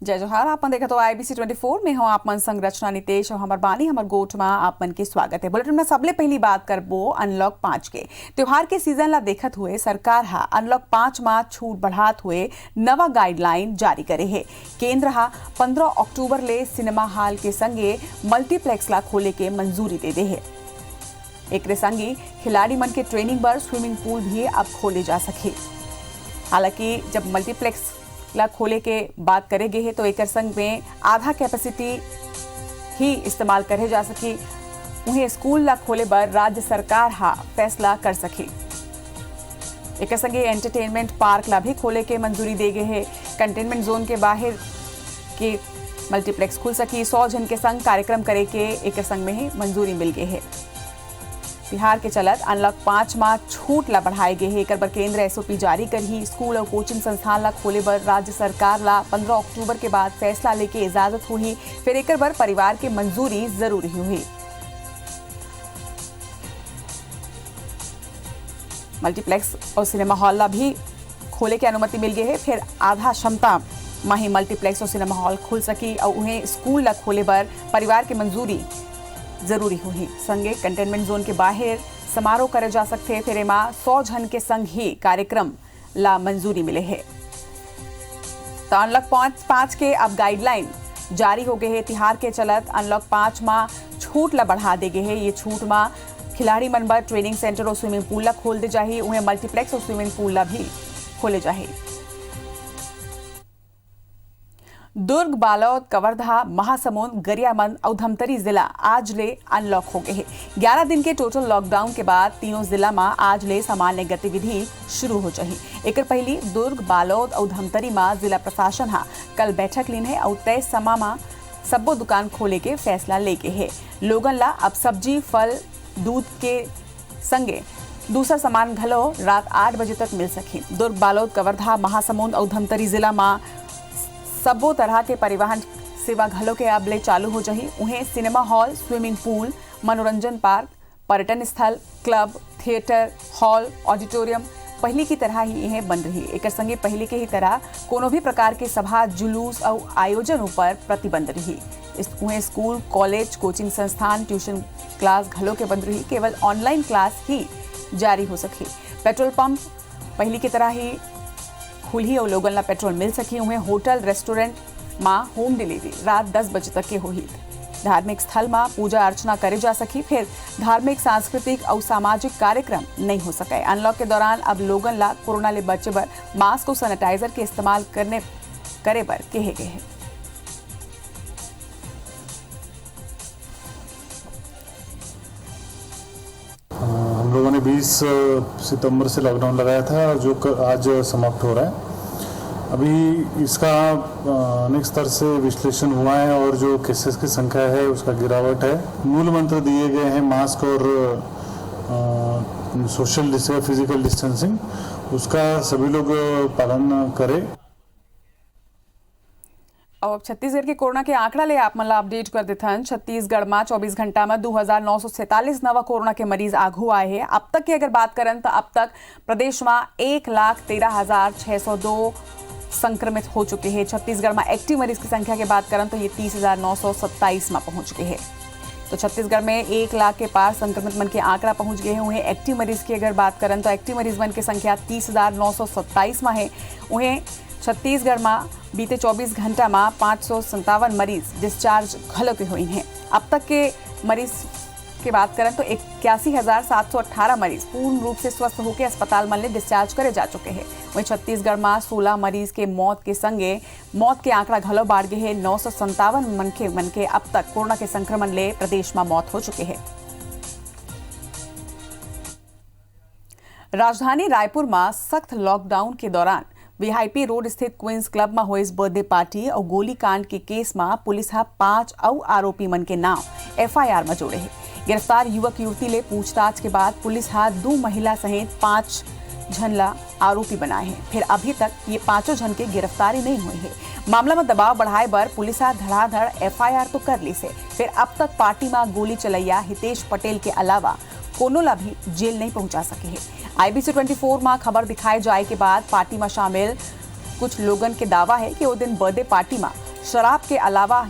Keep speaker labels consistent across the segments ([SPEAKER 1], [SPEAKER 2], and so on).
[SPEAKER 1] जय जोहार। आप देखा तो IBC 24 में हो आप मन संग रचना नितेश और हमार बानी हमार गोठ में आप मन के स्वागत है। बुलेटिन में सबले पहली बात करबो अनलॉक 5 के त्योहार के सीजन ला देखत हुए सरकार हा अनलॉक 5 में छूट बढ़ात हुए नवा गाइडलाइन जारी करे है। केंद्र हा 15 अक्टूबर ले सिनेमा हॉल के संगे मल्टीप्लेक्स ला खोले के मंजूरी दे दे है। एक संगे खिलाड़ी मन के ट्रेनिंग बर स्विमिंग पूल भी अब खोले जा सके। हालांकि जब मल्टीप्लेक्स ला खोले के बात करे गए है तो एक संग में आधा कैपेसिटी ही इस्तेमाल करे जा सके। उन्हें स्कूल ला खोले बर राज्य सरकार हा फैसला कर सके। एक संगे एंटरटेनमेंट पार्क ला भी खोले के मंजूरी दे गए है। कंटेनमेंट जोन के बाहर के मल्टीप्लेक्स खुल सकी। 100 जन के संग कार्यक्रम करे के एक संग में ही मंजूरी मिल गई है। बिहार के चलत अनलॉक 5 में छूट ला बढ़ाए गए है। पर केंद्र SOP जारी कर ही स्कूल और कोचिंग संस्थान ला खोले बर राज्य सरकार ला 15 अक्टूबर के बाद फैसला लेके इजाजत हुई। फिर एक बर परिवार के मंजूरी जरूरी हुई। मल्टीप्लेक्स और सिनेमा हॉल ला भी खोले के अनुमति मिल गई है। फिर आधा क्षमता में ही मल्टीप्लेक्स और सिनेमा हॉल खुल सकी और उन्हें स्कूल ला खोले बर परिवार की मंजूरी जरूरी हुई। संगे कंटेनमेंट जोन के बाहर समारोह करे जा सकते हैं। फिर एमा 100 जन के संग ही कार्यक्रम ला मंजूरी मिले है। तो अनलॉक 5 के अब गाइडलाइन जारी हो गए है। तिहार के चलत अनलॉक 5 में छूट ला बढ़ा दे गए है। ये छूट में खिलाड़ी मन बर ट्रेनिंग सेंटर और स्विमिंग पूल ला खोल दे जाही। उन्हें मल्टीप्लेक्स और स्विमिंग पूल ला भी खोले जाही। दुर्ग, बालोद, कवर्धा, महासमुंद, गरियाबंद और धमतरी जिला आज ले अनलॉक हो गए हैं। 11 दिन के टोटल लॉकडाउन के बाद तीनों जिला में आज ले सामान्य गतिविधि शुरू हो जाही। एक पहली दुर्ग, बालोद और धमतरी में जिला प्रशासन हा कल बैठक लीन है और तय समय में सबो दुकान खोले के फैसला लेके है। लोगन ला अब सब्जी, फल, दूध के संगे दूसरा सामान घलो रात 8 बजे तक मिल सके। दुर्ग, बालोद, कवर्धा, महासमुंद और धमतरी जिला में सबो तरह के परिवहन सेवा घलों के अब ले चालू हो जाही। उन्हें सिनेमा हॉल, स्विमिंग पूल, मनोरंजन पार्क, पर्यटन स्थल, क्लब, थिएटर, हॉल, ऑडिटोरियम पहले की तरह ही यह बंद रही। एक संगे पहले के ही तरह कोनो भी प्रकार के सभा, जुलूस और आयोजन पर प्रतिबंध रही। उन्हें स्कूल, कॉलेज, कोचिंग संस्थान, ट्यूशन क्लास घलों के बंद रही। केवल ऑनलाइन क्लास ही जारी हो सके। पेट्रोल पंप पहले की तरह ही खुली और लोगन ला पेट्रोल मिल सकी। उन्हें होटल, रेस्टोरेंट में होम डिलीवरी रात 10 बजे तक के होही। धार्मिक स्थल में पूजा अर्चना करे जा सकी। फिर धार्मिक, सांस्कृतिक और सामाजिक कार्यक्रम नहीं हो सके। अनलॉक के दौरान अब लोगन ला कोरोना ले बचे बर मास्क और सैनिटाइजर के इस्तेमाल करे बर कहे गए हैं।
[SPEAKER 2] हम लोगों ने 20 सितंबर से लॉकडाउन लगाया था जो आज समाप्त हो रहा है। अभी इसका अनेक स्तर से विश्लेषण हुआ है और जो केसेस की संख्या है उसका गिरावट है। मूल मंत्र दिए गए हैं मास्क और सोशल फिजिकल डिस्टेंसिंग, उसका सभी लोग पालन करें।
[SPEAKER 1] अब छत्तीसगढ़ के कोरोना के आंकड़ा ले आप मतलब अपडेट कर देते हैं। छत्तीसगढ़ में 24 घंटा में 2947 नवा कोरोना के मरीज आगू आए हैं। अब तक की अगर बात करें तो अब तक प्रदेश में 1,13,602 संक्रमित हो चुके हैं। छत्तीसगढ़ में एक्टिव मरीज की संख्या की बात करें तो ये 30,927 में पहुंच गए हैं। तो छत्तीसगढ़ में 1 लाख के पार संक्रमित मन के आंकड़ा पहुंच गए हैं। उन्हें एक्टिव मरीज की अगर बात करें तो एक्टिव मरीज मन की संख्या 30,927 में है। उन्हें छत्तीसगढ़ में बीते 24 घंटा में 557 मरीज डिस्चार्ज घलों के हुए हैं। अब तक के मरीज की बात करें तो 81,718 मरीज पूर्ण रूप से स्वस्थ होकर अस्पताल में डिस्चार्ज करे जा चुके हैं। वहीं छत्तीसगढ़ में 16 मरीज के मौत के संगे मौत के आंकड़ा घलों बढ़ गए हैं। 957 मन के अब तक कोरोना के संक्रमण ले प्रदेश में मौत हो चुके हैं। राजधानी रायपुर में सख्त लॉकडाउन के दौरान VIP रोड स्थित क्वींस क्लब में हुई बर्थडे पार्टी और गोलीकांड के केस में पुलिस 5 और आरोपी मन के नाम FIR में जोड़े हैं। गिरफ्तार युवक युवती ले पूछताछ के बाद पुलिस 2 महिला सहित 5 जन ला आरोपी बनाए हैं। फिर अभी तक ये 5 जन के गिरफ्तारी नहीं हुई है। मामला में दबाव बढ़ाए बर पुलिस धड़ाधड़ FIR तो कर ली से। फिर अब तक पार्टी में गोली चलैया हितेश पटेल के अलावा कोनो ला भी जेल नहीं पहुंचा सके हैं। IBC 24 में खबर दिखाए जाए के बाद पार्टी में शामिल कुछ लोगन के दावा है कि वो दिन बर्थडे पार्टी में शराब के अलावा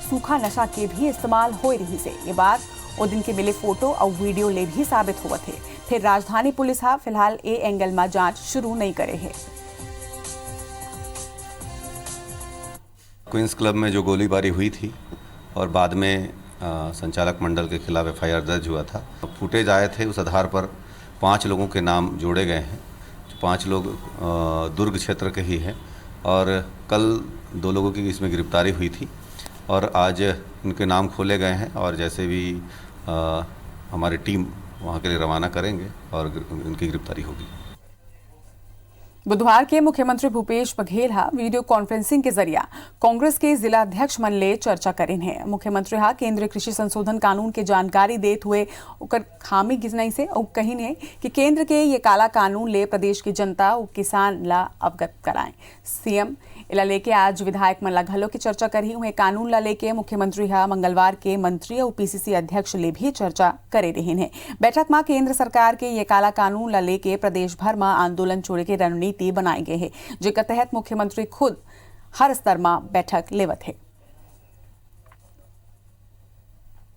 [SPEAKER 1] सूखा नशा के भी इस्तेमाल हो रही से ये बात ओ दिन के मिले फोटो और वीडियो ले भी साबित हुआ थे। फिर राजधानी पुलिस हा फिलहाल ए एंगल में जांच शुरू नहीं करे है।
[SPEAKER 3] क्वींस क्लब में जो गोलीबारी हुई थी और बाद में संचालक मंडल के खिलाफ एफआईआर दर्ज हुआ था, फुटेज आए थे, उस आधार पर 5 लोगों के नाम जोड़े गए हैं। 5 लोग दुर्ग क्षेत्र के ही हैं और कल 2 लोगों की इसमें गिरफ्तारी हुई थी और आज इनके नाम खोले गए हैं और जैसे भी हमारी टीम वहाँ के लिए रवाना करेंगे और इनकी गिरफ्तारी होगी।
[SPEAKER 1] बुधवार के मुख्यमंत्री भूपेश बघेल हा वीडियो कॉन्फ्रेंसिंग के जरिए कांग्रेस के जिला अध्यक्ष मन ले चर्चा करेन है। मुख्यमंत्री हा केंद्रीय कृषि संशोधन कानून के जानकारी देते हुए उकर खामी गिनई से और कही ने कि केंद्र के ये काला कानून ले प्रदेश की जनता और किसान ला अवगत कराएं। सीएम इला लेके आज विधायक मन ला घलो की चर्चा करी हुए कानून ला लेके मुख्यमंत्री हा मंगलवार के मंत्री और पीसीसी अध्यक्ष ले भी चर्चा करे रही है। बैठक में केंद्र सरकार के ये काला कानून ला लेके प्रदेश भर में आंदोलन छोड़े के रणनीति बनाई गई है, जिसके तहत मुख्यमंत्री खुद हर स्तर में बैठक लेवत है।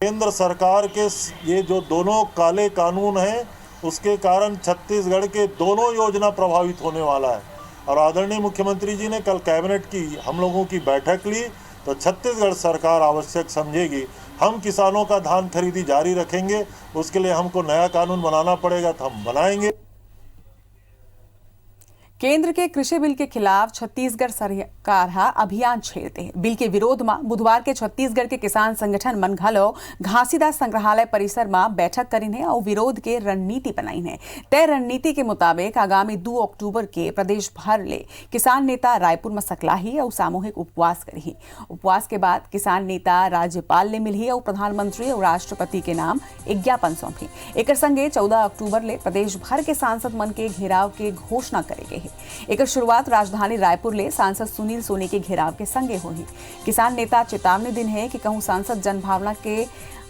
[SPEAKER 4] केंद्र सरकार के ये जो दोनों काले कानून हैं उसके कारण छत्तीसगढ़ के दोनों योजना प्रभावित होने वाला है और आदरणीय मुख्यमंत्री जी ने कल कैबिनेट की हम लोगों की बैठक ली तो छत्तीसगढ़ सरकार आवश्यक समझेगी। हम किसानों का धान खरीदी जारी रखेंगे, उसके लिए हमको नया कानून बनाना पड़ेगा तो हम बनाएंगे।
[SPEAKER 1] केंद्र के कृषि बिल के खिलाफ छत्तीसगढ़ सरकार हा अभियान छेड़ते हैं। बिल के विरोध में बुधवार के छत्तीसगढ़ के किसान संगठन मन घलो घासीदास संग्रहालय परिसर में बैठक करीन है और विरोध के रणनीति बनाई है। तय रणनीति के मुताबिक आगामी 2 अक्टूबर के प्रदेश भर ले किसान नेता रायपुर में सकलाही और सामूहिक उपवास करी। उपवास के बाद किसान नेता राज्यपाल ले मिली और प्रधानमंत्री और राष्ट्रपति के नाम एक ज्ञापन सौंपी। एक संगे 14 अक्टूबर ले प्रदेश भर के सांसद मन के घेराव के घोषणा करे गई। एक शुरुआत राजधानी रायपुर ले सांसद सुनील सोनी के घेराव के संगे होही। किसान नेता चेतावनी दिन है कि कहूं सांसद जनभावना के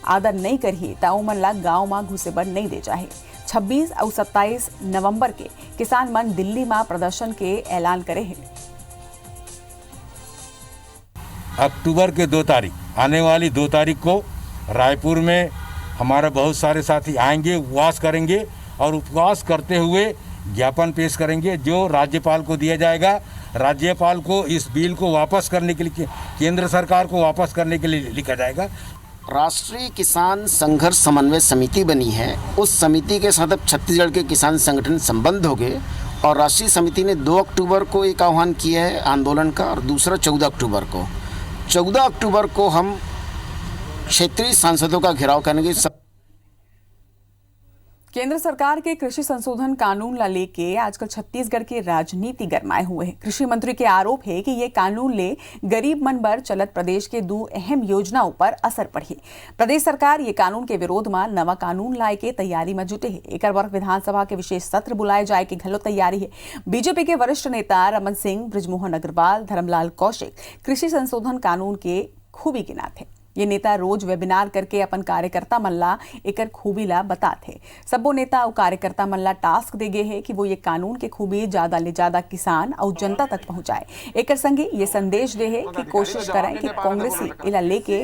[SPEAKER 1] आदर नहीं करही ता मन ला गांव में घुसे बर नहीं दे जाहे। 26 और 27 नवंबर के किसान मन दिल्ली में प्रदर्शन के ऐलान करे है।
[SPEAKER 5] अक्टूबर के 2 तारीख आने वाली 2 तारीख को रायपुर में हमारे बहुत सारे साथी आएंगे, उपवास करेंगे और उपवास करते हुए ज्ञापन पेश करेंगे जो राज्यपाल को दिया जाएगा। राज्यपाल को इस बिल को वापस करने के लिए, केंद्र सरकार को वापस करने के लिए लिखा जाएगा।
[SPEAKER 6] राष्ट्रीय किसान संघर्ष समन्वय समिति बनी है, उस समिति के साथ अब छत्तीसगढ़ के किसान संगठन संबद्ध हो गए और राष्ट्रीय समिति ने 2 अक्टूबर को एक आह्वान किया है आंदोलन का और दूसरा 14 अक्टूबर को। 14 अक्टूबर को हम क्षेत्रीय सांसदों का घेराव करेंगे।
[SPEAKER 1] केंद्र सरकार के कृषि संशोधन कानून ला लेके आजकल छत्तीसगढ़ की राजनीति गरमाए हुए है। कृषि मंत्री के आरोप है कि ये कानून ले गरीब मन बर चलत प्रदेश के 2 अहम योजनाओं पर असर पड़ी। प्रदेश सरकार ये कानून के विरोध में नवा कानून लाए के तैयारी में जुटे है। एक वर्ष विधानसभा के विशेष सत्र बुलाए जाए की घलो तैयारी है। बीजेपी के वरिष्ठ नेता रमन सिंह, बृजमोहन अग्रवाल, धर्मलाल कौशिक कृषि संशोधन कानून के खूबी गिनात है। ये नेता रोज वेबिनार करके अपन कार्यकर्ता मल्ला एकर खूबी ला बताते। सबो नेता और कार्यकर्ता मल्ला टास्क दे गए है कि वो ये कानून के खूबी ज्यादा ले ज्यादा किसान और जनता तक पहुंचाए। एकर संगे ये संदेश दे है कि कोशिश करें कि कांग्रेसी इला लेके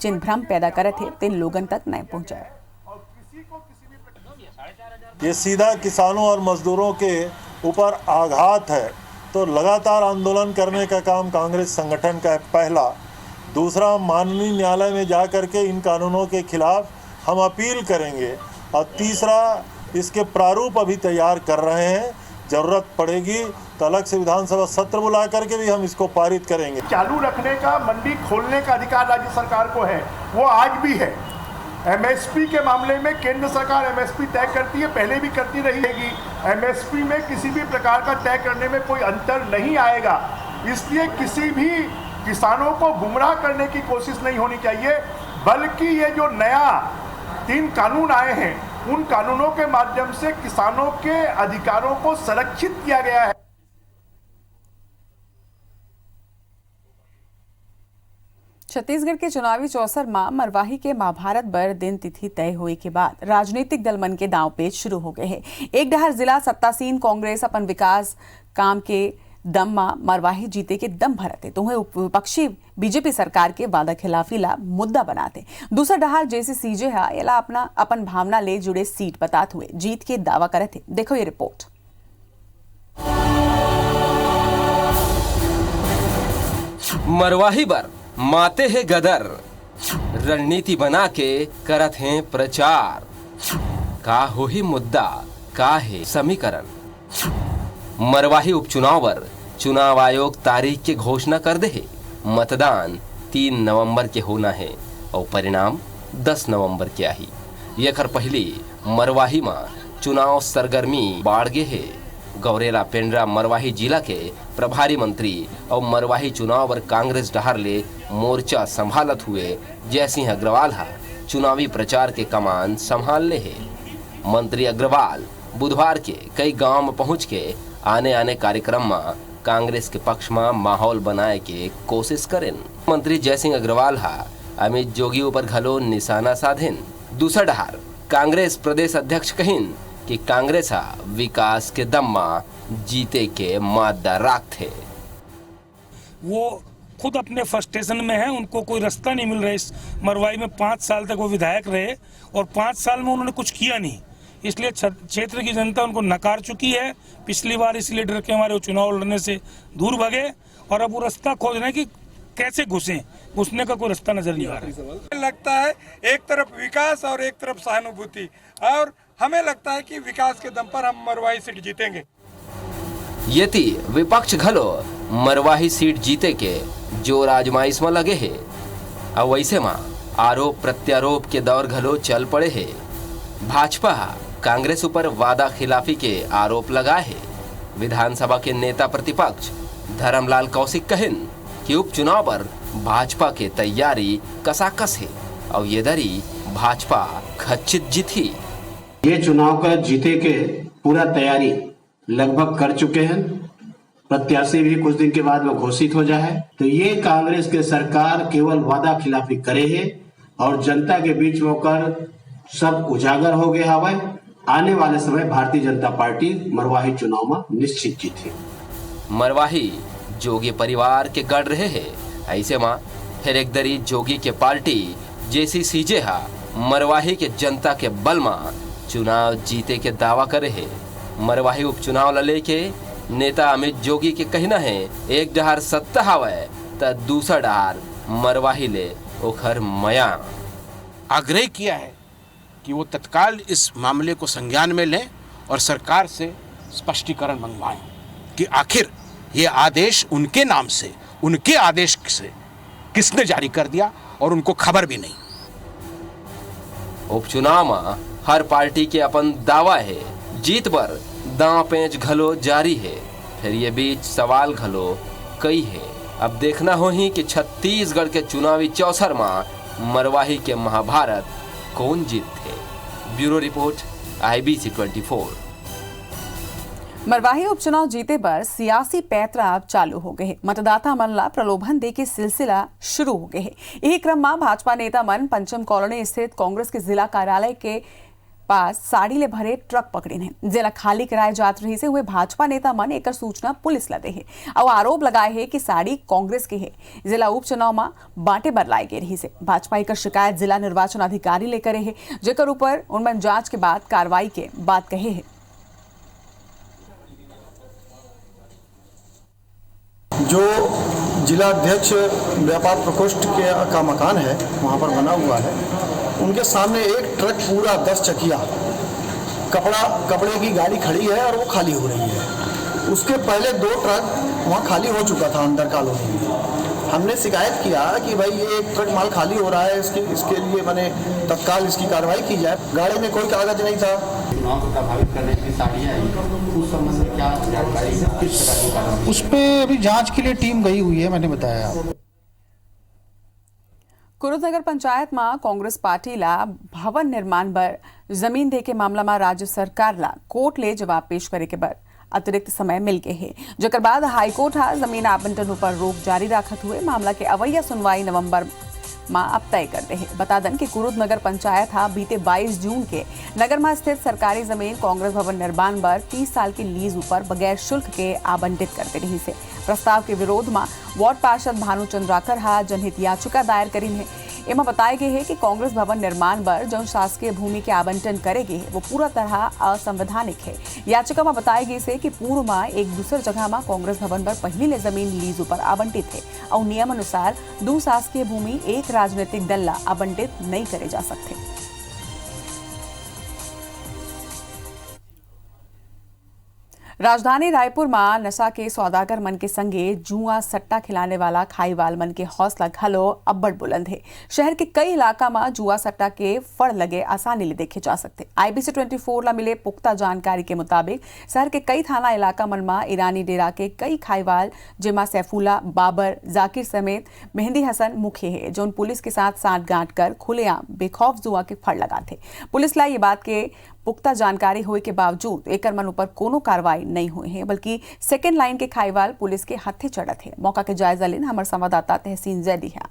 [SPEAKER 1] जिन भ्रम पैदा करत है तीन लोगन तक नहीं पहुंचाए।
[SPEAKER 4] ये सीधा किसानों और मजदूरों के ऊपर आघात है, तो लगातार आंदोलन करने का काम कांग्रेस संगठन का है। पहला। दूसरा, माननीय न्यायालय में जा कर के इन कानूनों के खिलाफ हम अपील करेंगे और तीसरा, इसके प्रारूप अभी तैयार कर रहे हैं। जरूरत पड़ेगी तो अलग से विधानसभा सत्र बुला करके भी हम इसको पारित करेंगे।
[SPEAKER 7] चालू रखने का, मंडी खोलने का अधिकार राज्य सरकार को है, वो आज भी है। एमएसपी के मामले में केंद्र सरकार एमएसपी तय करती है, पहले भी करती रहेगी। एमएसपी में किसी भी प्रकार का तय करने में कोई अंतर नहीं आएगा, इसलिए किसी भी किसानों को गुमराह करने की कोशिश नहीं होनी चाहिए, बल्कि ये जो नया 3 कानून आए हैं उन कानूनों के माध्यम से किसानों के अधिकारों को संरक्षित किया गया है।
[SPEAKER 1] छत्तीसगढ़ के चुनावी चौसर में मरवाही के महाभारत बर दिन तिथि तय हुए के बाद राजनीतिक दल मन के दांव पेच शुरू हो गए हैं। एक डहर जिला सत्तासीन कांग्रेस अपन विकास काम के दम मां मरवाही जीते के दम भरते तो विपक्षी बीजेपी सरकार के वादा खिलाफी ला मुद्दा बनाते। दूसरा डहार जैसे सीजे हा एला अपना अपन भावना ले जुड़े सीट बतात हुए जीत के दावा करे थे। देखो ये रिपोर्ट।
[SPEAKER 8] मरवाही बर माते है गदर, रणनीति बना के करत हैं प्रचार। का हो ही मुद्दा का है समीकरण। मरवाही उपचुनाव पर चुनाव आयोग तारीख के घोषणा कर दे है। मतदान 3 नवंबर के होना है और परिणाम 10 नवंबर के आई। यकर पहली मरवाही में चुनाव सरगर्मी बाढ़ गे है। गौरेला पेंड्रा मरवाही जिला के प्रभारी मंत्री और मरवाही चुनाव पर कांग्रेस डहार ले मोर्चा संभालत हुए जयसिंह अग्रवाल हा चुनावी प्रचार के कमान संभाल ले है। मंत्री अग्रवाल बुधवार के कई गांव में पहुंच के आने कार्यक्रम में कांग्रेस के पक्ष में माहौल बनाए के कोशिश करें। मंत्री जयसिंह अग्रवाल हा अमित जोगी ऊपर घलो निशाना साधेन। दूसरा डहार कांग्रेस प्रदेश अध्यक्ष कहिन कि कांग्रेस विकास के दम में जीते के मादा राख थे।
[SPEAKER 9] वो खुद अपने फ्रस्ट्रेशन में है, उनको कोई रास्ता नहीं मिल रहा है। इस मरवाई में 5 साल तक वो विधायक रहे और 5 साल में उन्होंने कुछ किया नहीं, इसलिए क्षेत्र की जनता उनको नकार चुकी है। पिछली बार इसलिए डर के हमारे चुनाव लड़ने से दूर भगे और अब वो रास्ता खोज रहे हैं कि कैसे घुसने का कोई रास्ता नजर नहीं आ रहा।
[SPEAKER 10] लगता है एक तरफ विकास और एक तरफ सहानुभूति, और हमें लगता है कि विकास के दम पर हम मरवाही सीट जीतेंगे।
[SPEAKER 8] यति विपक्ष घलो मरवाही सीट जीते के जोर आजमाइश में लगे है। अब वैसे में आरोप प्रत्यारोप के दौर घलो चल पड़े है। भाजपा कांग्रेस ऊपर वादा खिलाफी के आरोप लगाए है। विधानसभा के नेता प्रतिपक्ष धर्मलाल कौशिक कहन कि उपचुनाव पर भाजपा के तैयारी कसाकस है और ये दरी भाजपा खचित जीती।
[SPEAKER 11] ये चुनाव का जीते के पूरा तैयारी लगभग कर चुके हैं। प्रत्याशी भी कुछ दिन के बाद वो घोषित हो जाए तो ये कांग्रेस के सरकार केवल वादा खिलाफी करे है और जनता के बीच में होकर सब उजागर हो गया हवा। आने वाले समय भारतीय जनता पार्टी मरवाही चुनाव में निश्चित जीती।
[SPEAKER 8] मरवाही जोगी परिवार के गढ़ रहे है। ऐसे में फिर एक दरी जोगी के पार्टी जैसी सीजे हा मरवाही के जनता के बल में चुनाव जीते के दावा करे है। मरवाही उपचुनाव लले के नेता अमित जोगी के कहना है एक डहार सत्ता हवे तो दूसरा डहार मरवाही ले ओखर मया।
[SPEAKER 12] आग्रह किया है कि वो तत्काल इस मामले को संज्ञान में लें और सरकार से स्पष्टीकरण मंगवाएं कि आखिर ये आदेश उनके नाम से, उनके आदेश से किसने जारी कर दिया और उनको खबर भी नहीं।
[SPEAKER 8] उपचुनाव में हर पार्टी के अपन दावा है। जीत पर दांव पेंच घलो जारी है। फिर ये बीच सवाल घलो कई है। अब देखना हो ही कि छत्तीसगढ़ के चुनावी चौसर में मरवाही के महाभारत कौन जीतते। Bureau report IBC 24।
[SPEAKER 1] मरवाही उपचुनाव जीते पर सियासी पैंतरा चालू हो गए। मतदाता मन ला प्रलोभन दे के सिलसिला शुरू हो गए है। यही क्रम में भाजपा नेता मन पंचम कॉलोनी स्थित कांग्रेस के जिला कार्यालय के पास साड़ी ले भरे ट्रक पकड़े हैं। जिला खाली कराए जात रही से हुए भाजपा नेता मन एक सूचना पुलिस ला दे है और आरोप लगाए है कि साड़ी कांग्रेस के है। जिला उपचुनाव में बांटे बर लाए गए रही से भाजपा एक शिकायत जिला निर्वाचन अधिकारी ले करे है, जेकर ऊपर उनमन जांच के बाद कार्रवाई के बात कहे है।
[SPEAKER 13] जो जिला अध्यक्ष व्यापार प्रकोष्ठ का मकान है वहाँ पर बना हुआ है, उनके सामने एक ट्रक पूरा 10 चकिया कपड़े की गाड़ी खड़ी है और वो खाली हो रही है। उसके पहले 2 ट्रक वहाँ खाली हो चुका था अंदर कॉलोनी में। हमने शिकायत किया कि भाई ये एक ट्रक माल खाली हो रहा है, इसके लिए मैंने तत्काल इसकी कार्रवाई की जाए। गाड़ी में कोई कागज नहीं था।
[SPEAKER 11] चुनाव को प्रभावित करने की साड़ियाँ उस संबंध में क्या जानकारी है, किस प्रकार की कार्रवाई?
[SPEAKER 13] उस पर अभी जांच के लिए टीम गई हुई है, मैंने बताया आपको।
[SPEAKER 1] कुरुद पंचायत में कांग्रेस पार्टी ला भवन निर्माण बर जमीन दे के मामला में राज्य सरकार ला कोर्ट ले जवाब पेश करे के बर अतिरिक्त समय मिल गए है, जेकर बाद हाईकोर्ट जमीन आवंटन पर रोक जारी रखत हुए मामला के अवैया सुनवाई नवंबर मां अब तय करते हैं। बता दें कि कुरुद नगर पंचायत हा बीते 22 जून के नगर में स्थित सरकारी जमीन कांग्रेस भवन निर्माण पर 30 साल की लीज ऊपर बगैर शुल्क के आवंटित करते रही से। प्रस्ताव के विरोध में वार्ड पार्षद भानु चंद्राकर हा जनहित याचिका दायर करी है। एमा बताया गया है कि कांग्रेस भवन निर्माण पर जो शासकीय भूमि के आवंटन करेगी वो पूरा तरह असंवैधानिक है। याचिका में बताया गया है कि पूर्व में एक दूसर जगह में कांग्रेस भवन पर पहले जमीन लीज पर आवंटित है और नियम अनुसार दो शासकीय भूमि एक राजनीतिक दल ला आवंटित नहीं करे जा सकते। राजधानी रायपुर में नशा के सौदागर मन के संगे जुआ सट्टा खिलाने वाला खाईवाल मन के हौसला घलो अब्बड़ बुलंद है। शहर के कई इलाका में जुआ सट्टा के फड़ लगे आसानी ले देखे जा सकते। IBC 24 ला मिले पुख्ता जानकारी के मुताबिक शहर के कई थाना इलाका मन में ईरानी डेरा के कई खाईवाल जिमा सैफुल्ला, बाबर, जाकिर समेत मेहंदी हसन मुख्य है जो पुलिस के साथ साठगांठ कर खुलेआम बेखौफ जुआ के फड़ लगाते। पुलिस ला ये बात के पुख्ता जानकारी होने के बावजूद एक मन ऊपर कोनो कार्रवाई नहीं हुई है, बल्कि सेकेंड लाइन के खाईवाल पुलिस के हथे चढ़त है। मौका के जायजा लेने हमारे संवाददाता तहसीन जैदी है।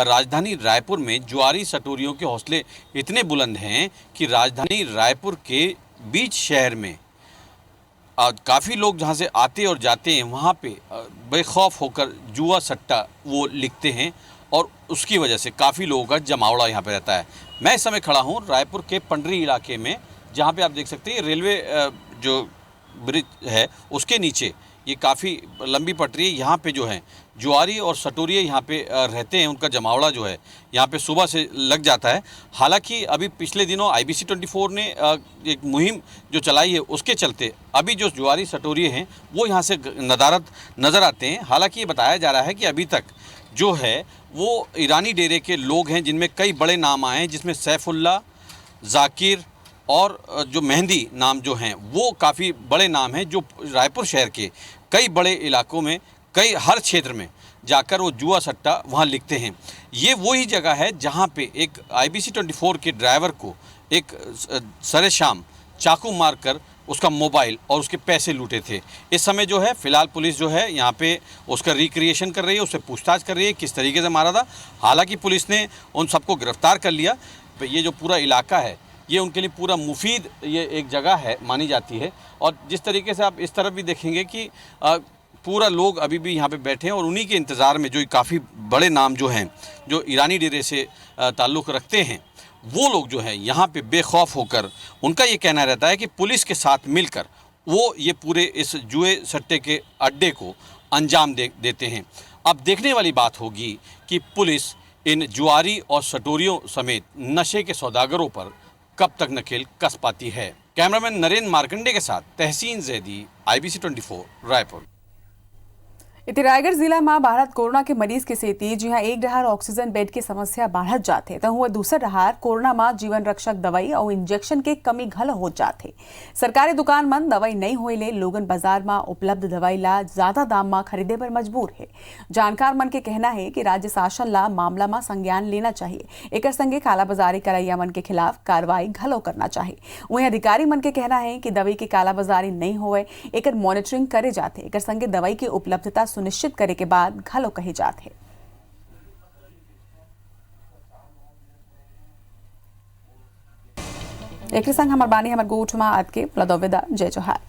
[SPEAKER 14] राजधानी रायपुर में जुआरी सटोरियों के हौसले इतने बुलंद हैं कि राजधानी रायपुर के बीच शहर में काफ़ी लोग जहां से आते और जाते हैं वहां पे बेखौफ होकर जुआ सट्टा वो लिखते हैं और उसकी वजह से काफ़ी लोगों का जमावड़ा यहाँ पे रहता है। मैं इस समय खड़ा हूँ रायपुर के पंडरी इलाके में, जहाँ पे आप देख सकते हैं रेलवे जो ब्रिज है उसके नीचे ये काफ़ी लंबी पटरी है। यहाँ पे जो है जुआरी और सटोरिये यहाँ पे रहते हैं, उनका जमावड़ा जो है यहाँ पे सुबह से लग जाता है। हालांकि अभी पिछले दिनों IBC 24 ने एक मुहिम जो चलाई है उसके चलते अभी जो जुआरी सटोरिये हैं वो यहाँ से नदारद नज़र आते हैं। हालांकि ये बताया जा रहा है कि अभी तक जो है वो ईरानी डेरे के लोग हैं जिनमें कई बड़े नाम आए हैं, जिसमें सैफुल्ला, जाकिर और जो मेहंदी नाम जो हैं वो काफ़ी बड़े नाम हैं जो रायपुर शहर के कई बड़े इलाकों में हर क्षेत्र में जाकर वो जुआ सट्टा वहाँ लिखते हैं। ये वही जगह है जहाँ पे एक IBC 24 के ड्राइवर को एक सरे शाम चाकू मारकर उसका मोबाइल और उसके पैसे लूटे थे। इस समय जो है फ़िलहाल पुलिस जो है यहाँ पे उसका रिक्रिएशन कर रही है, उससे पूछताछ कर रही है किस तरीके से मारा था। हालांकि पुलिस ने उन सबको गिरफ्तार कर लिया। ये जो पूरा इलाका है ये उनके लिए पूरा मुफीद ये एक जगह है मानी जाती है। और जिस तरीके से आप इस तरफ भी देखेंगे कि पूरा लोग अभी भी यहाँ पे बैठे हैं और उन्हीं के इंतज़ार में जो काफ़ी बड़े नाम जो हैं जो ईरानी डेरे से ताल्लुक़ रखते हैं वो लोग जो है यहाँ पे बेखौफ होकर उनका ये कहना रहता है कि पुलिस के साथ मिलकर वो ये पूरे इस जुए सट्टे के अड्डे को अंजाम देते हैं। अब देखने वाली बात होगी कि पुलिस इन जुआरी और सटोरियों समेत नशे के सौदागरों पर कब तक नकेल कस पाती है। कैमरामैन नरेंद्र मार्कंडे के साथ तहसीन जैदी, IBC 24 रायपुर।
[SPEAKER 1] इति रायगढ़ जिला में भारत कोरोना के मरीज के सेती जहाँ एक डहार ऑक्सीजन बेड की समस्या बढ़त जाते तो हुआ दूसर डहार कोरोना में जीवन रक्षक दवाई और इंजेक्शन के कमी घल हो जाते। सरकारी दुकान मन दवाई नहीं होइले लोगन बाजार में उपलब्ध दवाई ला ज्यादा दाम में खरीदे पर मजबूर है। जानकार मन के कहना है कि राज्य शासन ला मामला में संज्ञान लेना चाहिए, एक संगे कालाबाजारी करैया मन के खिलाफ कार्रवाई घलो करना चाहिए। वहीं अधिकारी मन के कहना है कि दवाई की कालाबाजारी नहीं होए एक मॉनिटरिंग करे जाते, एक संगे दवाई की उपलब्धता सुनिश्चित करे के बाद घलो कहे जाते। एक संग हमार बानी हमार गोठ में आज के जय जोहार।